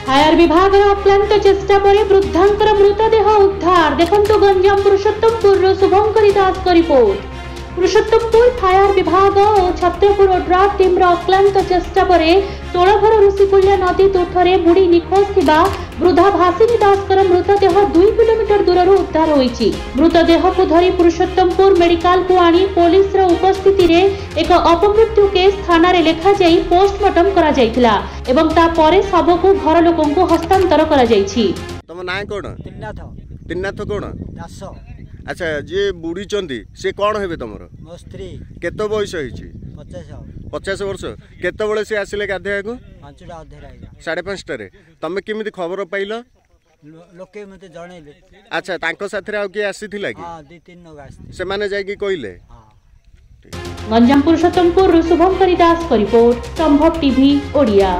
Fire विभाग अक्लांत चेष्टा पर वृद्धांकर मृतदेह उद्धार। देखंतु गंजाम पुरुषोत्तमपुर शुभंकरी दास का रिपोर्ट। पुरुषोत्तमपुर फायर विभाग और छत्रपुर ड्राफ्ट टीम अक्लांत चेष्टा पर तोलभर ऋषिकुल्या नदी तुठरे बुड़ी निखोज थिबा वृद्धा भासिनी दासकर मृतदेह 2 किलोमीटर दूर उद्धार होईछि। मृतदेह को धरी पुरुषोत्तमपुर मेडिकल को आनी पुलिस उपस्थिति रे एक अपमृत्यु केस थाना रे लेखा जाई पोस्टमार्टम करा जायतिला एवं ता परे शव को घर लोकन को हस्तांतर करा जायछि। तम नाय कोन? तिन्नाथ कोन? दास। अच्छा जे बुड़ी चंदी से कौन हेबे तमरो? मो स्त्री। केतो बयस होईछि? 50 वर्ष। केतो बळे से आसिले गाधेया को? 5टा अधेरा आइला। 5:30 रे। तमे केमिति खबर पाइलो? लोके मते जणैले। अच्छा तांको साथरे आ के आसीथिला कि? हां 2-3 लोग आसी। से माने जाई कि कइले? हां। गंजाम पुरुषोत्तमपुर शुभंकरी दास का रिपोर्ट, संभव टीवी ओडिया।